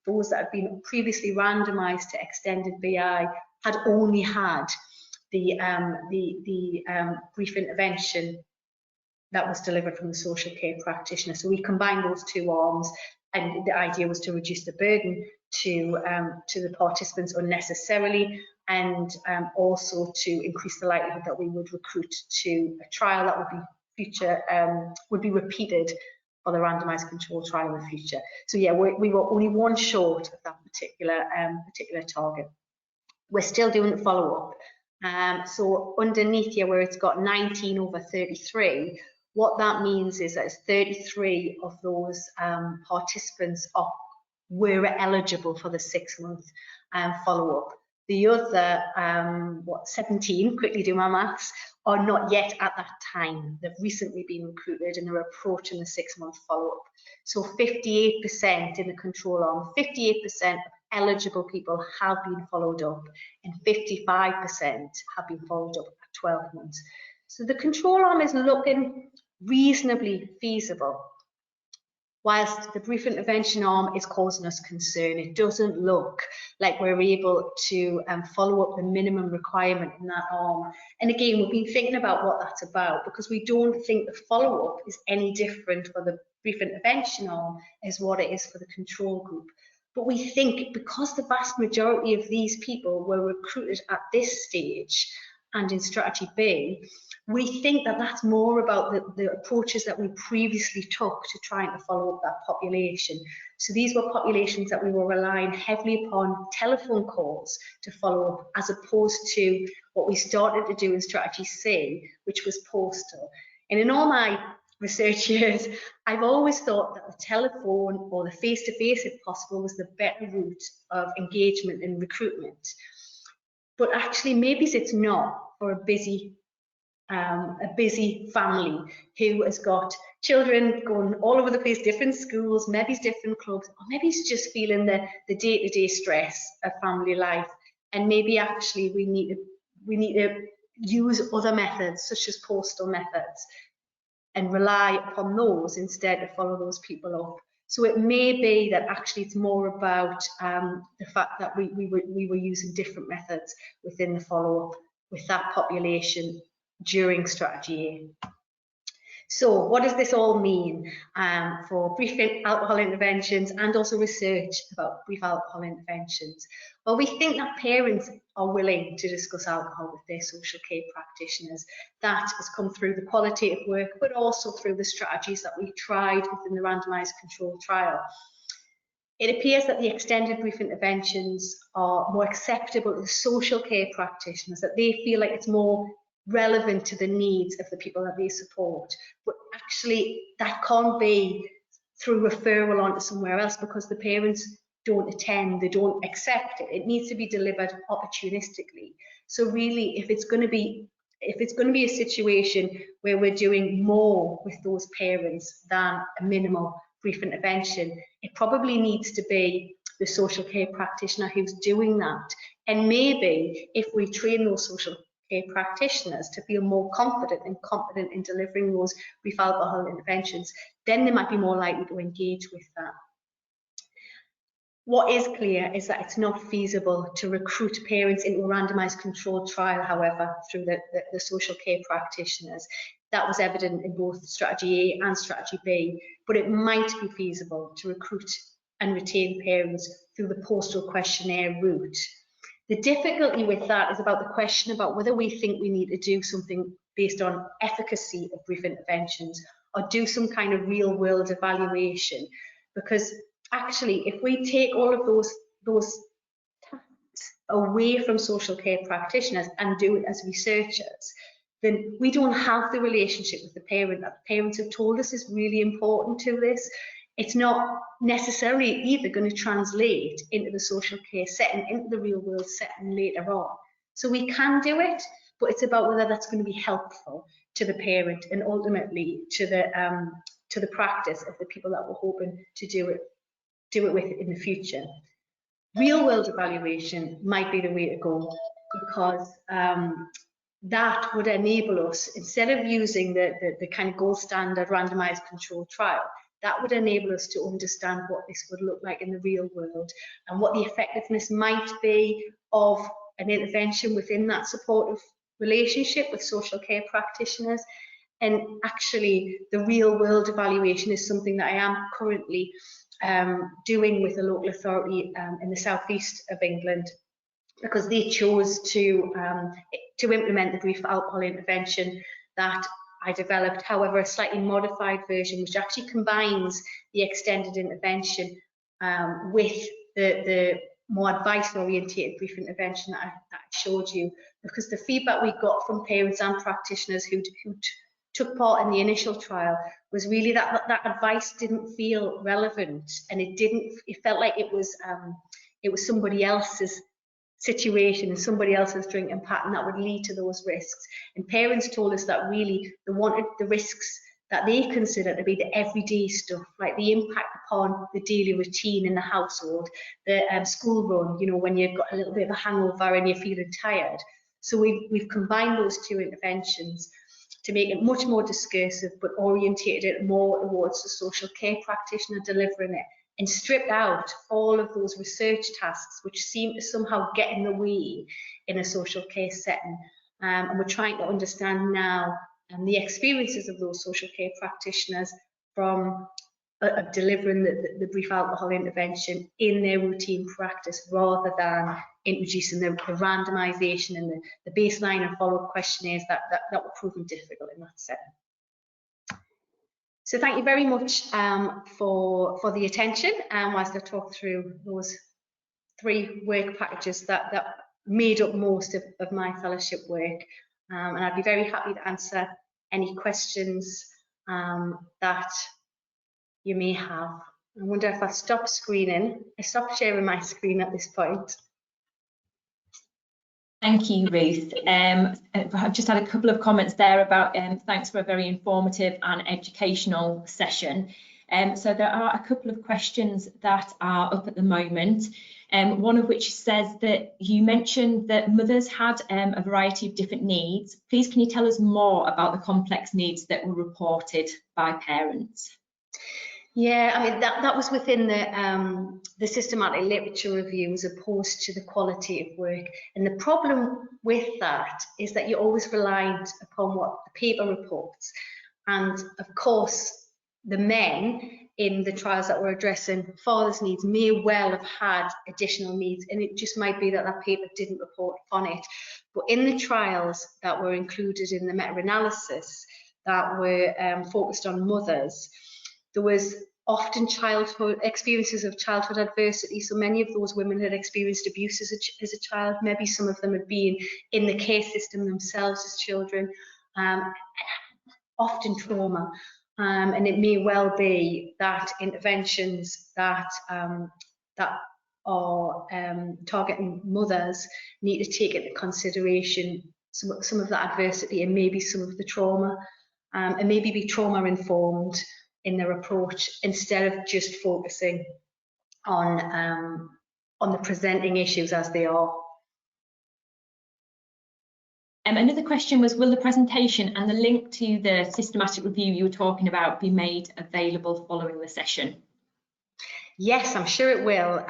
those that had been previously randomised to extended BI had only had the brief intervention that was delivered from the social care practitioner. So we combined those two arms, and the idea was to reduce the burden to the participants unnecessarily, and also to increase the likelihood that we would recruit to a trial that would be repeated for the randomised control trial in the future. So yeah, we were only one short of that particular target. We're still doing the follow-up. So underneath here, where it's got 19 over 33, what that means is that 33 of those participants were eligible for the 6-month follow-up. The other, 17, quickly do my maths, are not yet at that time. They've recently been recruited and they're approaching the 6-month follow-up. So 58% in the control arm, 58% of eligible people have been followed up, and 55% have been followed up at 12 months. So the control arm is looking reasonably feasible, whilst the brief intervention arm is causing us concern. It doesn't look like we're able to follow up the minimum requirement in that arm. And again, we've been thinking about what that's about, because we don't think the follow-up is any different for the brief intervention arm as what it is for the control group. But we think because the vast majority of these people were recruited at this stage and in strategy B, we think that that's more about the approaches that we previously took to trying to follow up that population. So these were populations that we were relying heavily upon telephone calls to follow up, as opposed to what we started to do in strategy C, which was postal. And in all my research years, I've always thought that the telephone or the face-to-face, if possible, was the better route of engagement and recruitment. But actually, maybe it's not for a busy family who has got children going all over the place, different schools, maybe it's different clubs, or maybe it's just feeling the day-to-day stress of family life. And maybe actually we need to use other methods, such as postal methods, and rely upon those instead to follow those people up. So it may be that actually it's more about the fact that we were using different methods within the follow-up with that population during strategy A. So what does this all mean for brief alcohol interventions and also research about brief alcohol interventions? Well, we think that parents are willing to discuss alcohol with their social care practitioners. That has come through the qualitative work, but also through the strategies that we tried within the randomised control trial. It appears that the extended brief interventions are more acceptable to social care practitioners, that they feel like it's more relevant to the needs of the people that they support. But actually, that can't be through referral onto somewhere else, because the parents don't attend, they don't accept it. It needs to be delivered opportunistically. So really, if it's going to be a situation where we're doing more with those parents than a minimal brief intervention, it probably needs to be the social care practitioner who's doing that. And maybe if we train those social care practitioners to feel more confident and competent in delivering those brief alcohol interventions, then they might be more likely to engage with that. What is clear is that it's not feasible to recruit parents into a randomised controlled trial, however, through the social care practitioners. That was evident in both strategy A and strategy B, but it might be feasible to recruit and retain parents through the postal questionnaire route. The difficulty with that is about the question about whether we think we need to do something based on efficacy of brief interventions or do some kind of real world evaluation, because actually, if we take all of those tasks away from social care practitioners and do it as researchers, then we don't have the relationship with the parent that the parents have told us is really important to this. It's not necessarily either going to translate into the social care setting, into the real world setting later on. So we can do it, but it's about whether that's going to be helpful to the parent and ultimately to the practice of the people that we're hoping to do it with in the future. Real world evaluation might be the way to go, because that would enable us, instead of using the kind of gold standard randomised controlled trial, that would enable us to understand what this would look like in the real world and what the effectiveness might be of an intervention within that supportive relationship with social care practitioners. And actually, the real world evaluation is something that I am currently doing with a local authority in the southeast of England, because they chose to implement the brief alcohol intervention that I developed. However, a slightly modified version, which actually combines the extended intervention with the more advice-orientated brief intervention that I showed you, because the feedback we got from parents and practitioners who took part in the initial trial was really that advice didn't feel relevant, and it felt like it was somebody else's situation and somebody else's drinking pattern that would lead to those risks. And parents told us that really they wanted the risks that they consider to be the everyday stuff, like the impact upon the daily routine in the household, the school run, you know, when you've got a little bit of a hangover and you're feeling tired. So we've combined those two interventions to make it much more discursive, but orientated it more towards the social care practitioner delivering it, and stripped out all of those research tasks which seem to somehow get in the way in a social care setting. And we're trying to understand now the experiences of those social care practitioners from delivering the brief alcohol intervention in their routine practice, rather than introducing the randomisation and the baseline and follow-up questionnaires that were proven difficult in that setting. So thank you very much for the attention, whilst I talk through those 3 work packages that made up most of my fellowship work. And I'd be very happy to answer any questions that you may have. I wonder if I stop screening. I stopped sharing my screen at this point. Thank you, Ruth. I've just had a couple of comments there about thanks for a very informative and educational session. So there are a couple of questions that are up at the moment. One of which says that you mentioned that mothers had a variety of different needs. Please, can you tell us more about the complex needs that were reported by parents? Yeah, I mean, that was within the systematic literature review as opposed to the qualitative work. And the problem with that is that you're always reliant upon what the paper reports. And of course, the men in the trials that were addressing fathers' needs may well have had additional needs, and it just might be that that paper didn't report on it. But in the trials that were included in the meta-analysis that were focused on mothers, there was often experiences of childhood adversity. So many of those women had experienced abuse as a child. Maybe some of them had been in the care system themselves as children, often trauma. And it may well be that interventions that are targeting mothers need to take into consideration some of that adversity and maybe some of the trauma, and maybe be trauma informed in their approach instead of just focusing on the presenting issues as they are. Another question was, will the presentation and the link to the systematic review you were talking about be made available following the session? Yes, I'm sure it will.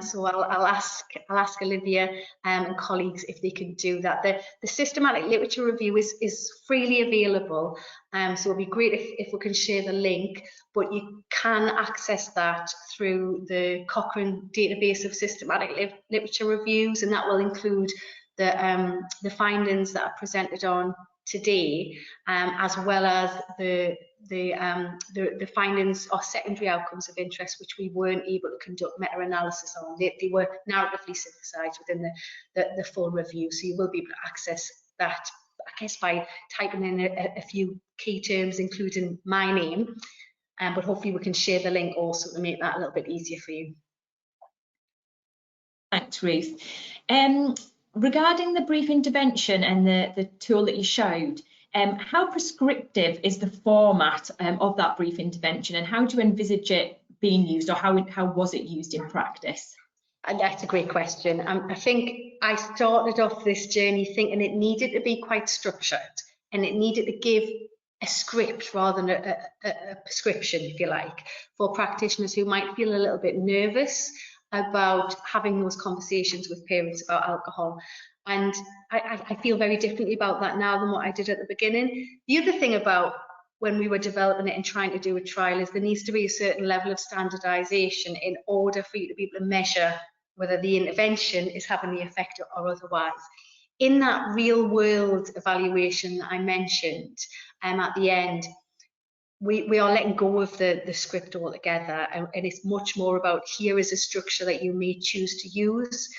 So I'll ask Olivia and colleagues if they can do that. The systematic literature review is freely available, so it'd be great if we can share the link. But you can access that through the Cochrane database of systematic literature reviews, and that will include the findings that are presented on today, as well as the findings or secondary outcomes of interest which we weren't able to conduct meta-analysis on. They were narratively synthesized within the full review, so you will be able to access that, I guess, by typing in a few key terms, including my name, but hopefully we can share the link also to make that a little bit easier for you. Thanks, Ruth. Regarding the brief intervention and the tool that you showed, how prescriptive is the format of that brief intervention, and how do you envisage it being used, or how was it used in practice? And that's a great question. I think I started off this journey thinking it needed to be quite structured, and it needed to give a script rather than a prescription, if you like, for practitioners who might feel a little bit nervous about having those conversations with parents about alcohol. And I feel very differently about that now than what I did at the beginning. The other thing about when we were developing it and trying to do a trial is there needs to be a certain level of standardization in order for you to be able to measure whether the intervention is having the effect or otherwise. In that real world evaluation that I mentioned at the end, we are letting go of the script altogether, and it's much more about, here is a structure that you may choose to use.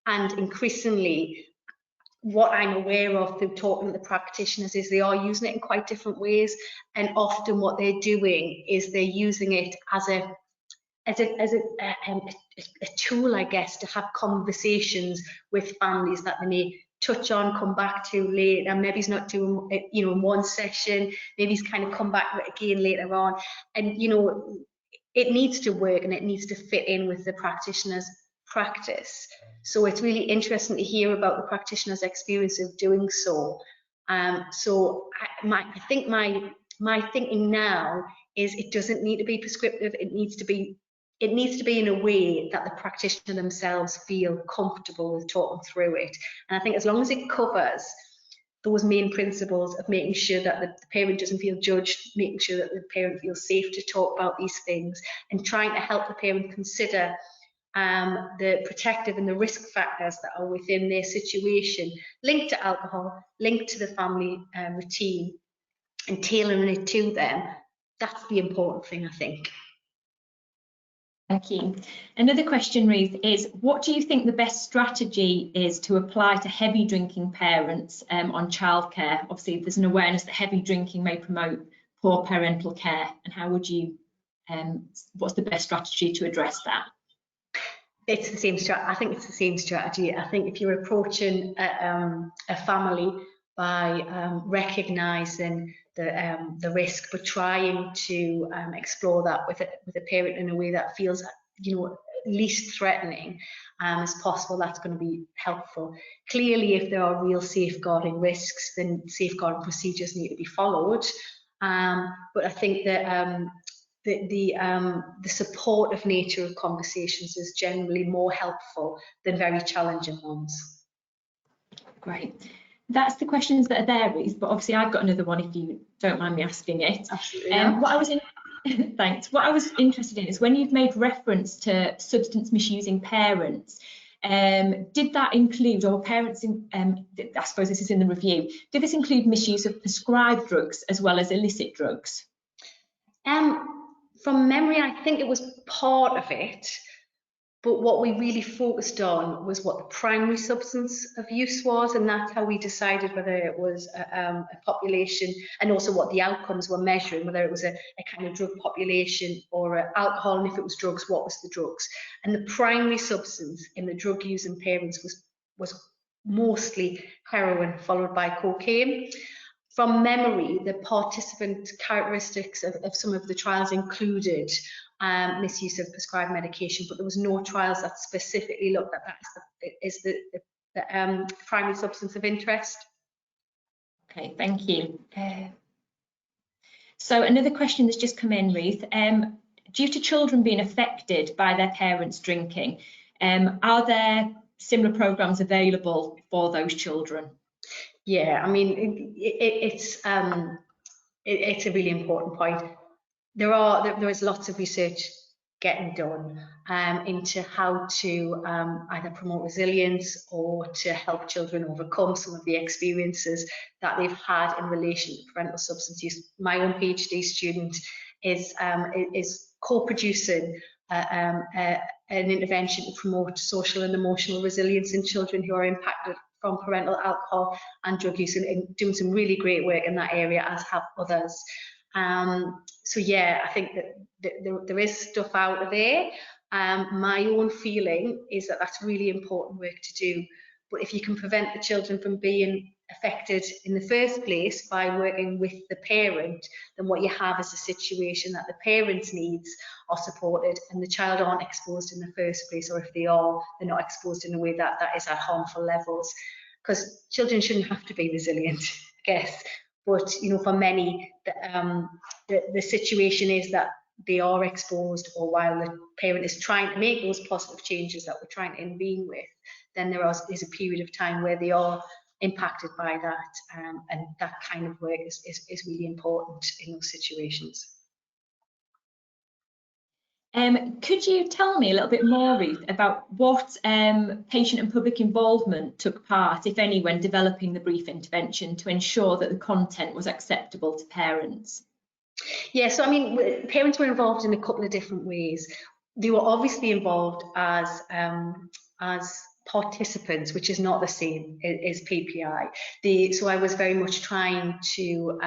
And increasingly, what I'm aware of through talking to the practitioners is they are using it in quite different ways, and often what they're doing is they're using it as a tool, I guess, to have conversations with families that they may touch on, come back to later. Maybe he's not doing it, you know, in one session, maybe he's kind of come back to it again later on. And, you know, it needs to work and it needs to fit in with the practitioner's practice. So it's really interesting to hear about the practitioner's experience of doing so. I think my thinking now is it doesn't need to be prescriptive. It needs to be in a way that the practitioner themselves feel comfortable with talking through it. And I think as long as it covers those main principles of making sure that the parent doesn't feel judged, making sure that the parent feels safe to talk about these things, and trying to help the parent consider the protective and the risk factors that are within their situation, linked to alcohol, linked to the family routine, and tailoring it to them. That's the important thing, I think. Thank you. Another question, Ruth, is what do you think the best strategy is to apply to heavy drinking parents on childcare? Obviously, there's an awareness that heavy drinking may promote poor parental care, and how would you, what's the best strategy to address that? It's the same I think it's the same strategy. I think if you're approaching a family by recognising the risk, but trying to explore that with a parent in a way that feels, you know, least threatening as possible, that's going to be helpful. Clearly, if there are real safeguarding risks, then safeguarding procedures need to be followed. But I think that the supportive nature of conversations is generally more helpful than very challenging ones. Great. That's the questions that are there, Ruth, but obviously I've got another one if you don't mind me asking it. Absolutely. Thanks. What I was interested in is when you've made reference to substance misusing parents, did that include, or parents, I suppose this is in the review, did this include misuse of prescribed drugs as well as illicit drugs? From memory, I think it was part of it, but what we really focused on was what the primary substance of use was, and that's how we decided whether it was a population, and also what the outcomes were measuring, whether it was a kind of drug population or alcohol, and if it was drugs, what was the drugs. And the primary substance in the drug using parents was mostly heroin, followed by cocaine. From memory, the participant characteristics of some of the trials included misuse of prescribed medication, but there was no trials that specifically looked at that as the primary substance of interest. Okay, thank you. So another question that's just come in, Ruth. Due to children being affected by their parents drinking, are there similar programmes available for those children? Yeah, I mean, it's a really important point. There is lots of research getting done into how to either promote resilience or to help children overcome some of the experiences that they've had in relation to parental substance use. My own PhD student is co-producing an intervention to promote social and emotional resilience in children who are impacted from parental alcohol and drug use, and doing some really great work in that area, as have others. So yeah, I think that there is stuff out there. My own feeling is that that's really important work to do. But if you can prevent the children from being affected in the first place by working with the parent, then what you have is a situation that the parent's needs are supported and the child aren't exposed in the first place, or if they are, they're not exposed in a way that is at harmful levels. Because children shouldn't have to be resilient, I guess. But you know, for many, the situation is that they are exposed, or while the parent is trying to make those positive changes that we're trying to intervene with, then there is a period of time where they are impacted by that, and that kind of work is really important in those situations. Could you tell me a little bit more, Ruth, about what patient and public involvement took part, if any, when developing the brief intervention to ensure that the content was acceptable to parents? Yeah, so I mean, parents were involved in a couple of different ways. They were obviously involved as participants, which is not the same as PPI. So I was very much trying to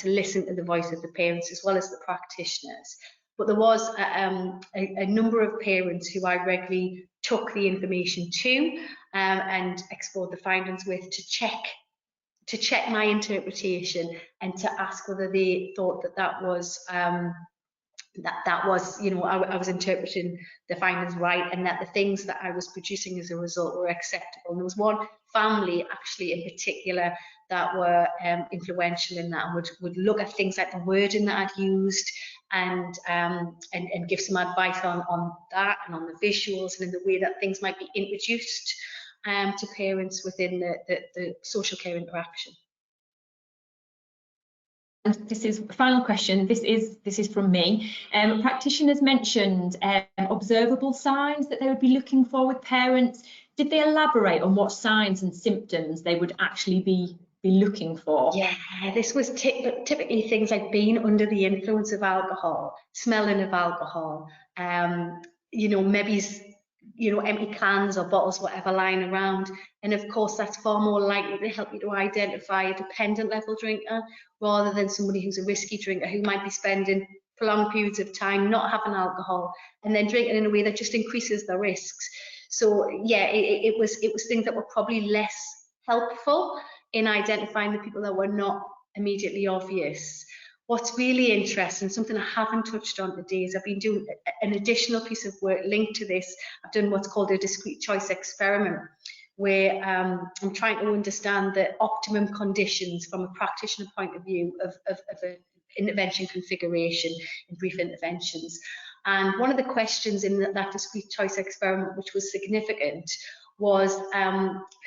listen to the voice of the parents as well as the practitioners. But there was a number of parents who I regularly took the information to and explored the findings with to check my interpretation and to ask whether they thought that was you know, I was interpreting the findings right, and that the things that I was producing as a result were acceptable. And there was one family actually in particular that were influential in that, and would look at things like the wording that I'd used and give some advice on that and on the visuals and in the way that things might be introduced to parents within the social care interaction. And this is final question. This is from me. Practitioners mentioned observable signs that they would be looking for with parents. Did they elaborate on what signs and symptoms they would actually be looking for? Yeah, this was typically things like being under the influence of alcohol, smelling of alcohol, you know, maybe, you know, empty cans or bottles, whatever, lying around. And of course, that's far more likely to help you to identify a dependent level drinker rather than somebody who's a risky drinker who might be spending prolonged periods of time not having alcohol and then drinking in a way that just increases the risks. So yeah, it was things that were probably less helpful in identifying the people that were not immediately obvious. What's really interesting, something I haven't touched on today, is I've been doing an additional piece of work linked to this. I've done what's called a discrete choice experiment, where I'm trying to understand the optimum conditions from a practitioner point of view of an intervention configuration in brief interventions. And one of the questions in that discrete choice experiment, which was significant, was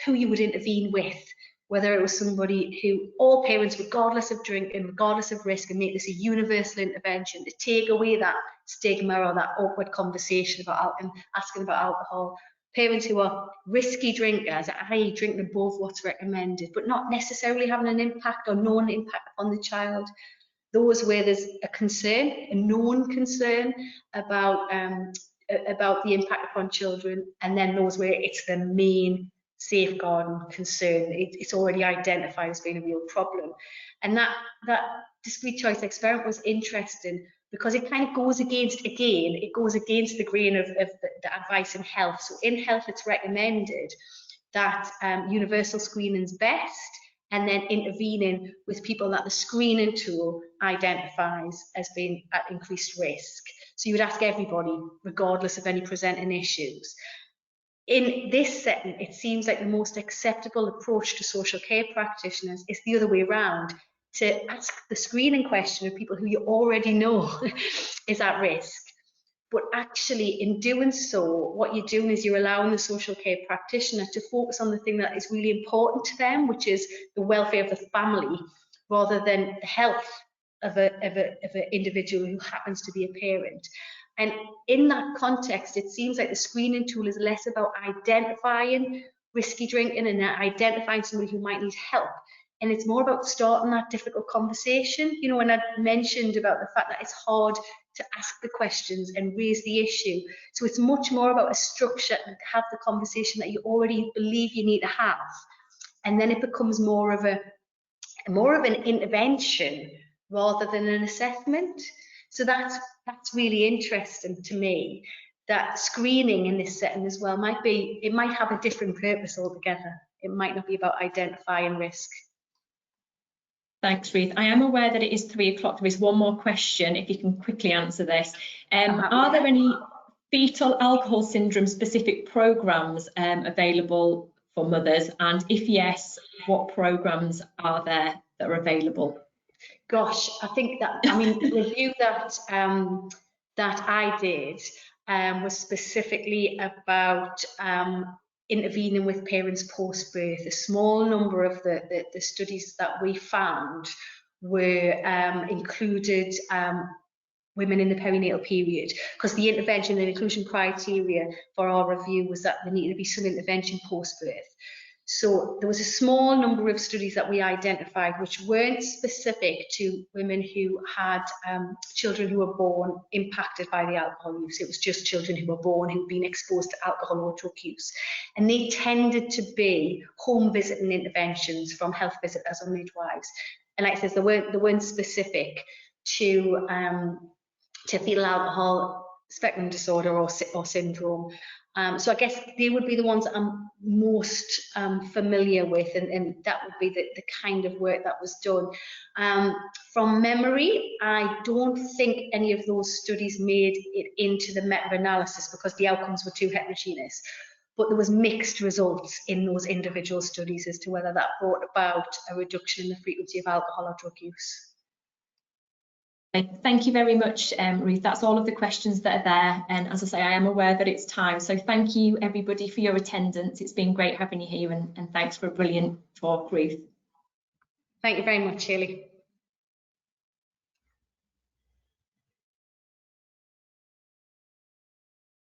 who you would intervene with. Whether it was somebody who, all parents, regardless of drinking, regardless of risk, and make this a universal intervention to take away that stigma or that awkward conversation about asking about alcohol. Parents who are risky drinkers, i.e. drinking above what's recommended, but not necessarily having an impact or known impact on the child. Those where there's a concern, a known concern about the impact upon children, and then those where it's the main safeguarding concern. It's already identified as being a real problem. And that discrete choice experiment was interesting because it kind of goes against, again, it goes against the grain of the advice in health. So in health, it's recommended that universal screening's best, and then intervening with people that the screening tool identifies as being at increased risk. So you would ask everybody, regardless of any presenting issues. In this setting, it seems like the most acceptable approach to social care practitioners is the other way around, to ask the screening question of people who you already know is at risk. But actually, in doing so, what you're doing is you're allowing the social care practitioner to focus on the thing that is really important to them, which is the welfare of the family, rather than the health of an individual who happens to be a parent. And in that context, it seems like the screening tool is less about identifying risky drinking and identifying somebody who might need help. And it's more about starting that difficult conversation. You know, and I mentioned about the fact that it's hard to ask the questions and raise the issue. So it's much more about a structure and to have the conversation that you already believe you need to have. And then it becomes more of an intervention rather than an assessment. So that's really interesting to me, that screening in this setting as well might have a different purpose altogether. It might not be about identifying risk. Thanks, Ruth. I am aware that it is 3 o'clock. There is one more question, if you can quickly answer this. Are there any fetal alcohol syndrome specific programmes available for mothers? And if yes, what programmes are there that are available? Gosh, I think that, I mean, the review that I did was specifically about intervening with parents post-birth. A small number of the studies that we found were included women in the perinatal period, because the intervention and inclusion criteria for our review was that there needed to be some intervention post-birth. So there was a small number of studies that we identified which weren't specific to women who had children who were born impacted by the alcohol use. It was just children who were born who'd been exposed to alcohol or drug use. And they tended to be home visiting interventions from health visitors or midwives. And like I said, they weren't specific to fetal alcohol spectrum disorder or syndrome. So I guess they would be the ones that I'm most familiar with, and that would be the kind of work that was done. From memory, I don't think any of those studies made it into the meta-analysis because the outcomes were too heterogeneous. But there was mixed results in those individual studies as to whether that brought about a reduction in the frequency of alcohol or drug use. Thank you very much, Ruth. That's all of the questions that are there. And as I say, I am aware that it's time. So thank you, everybody, for your attendance. It's been great having you here, and thanks for a brilliant talk, Ruth. Thank you very much, Shirley.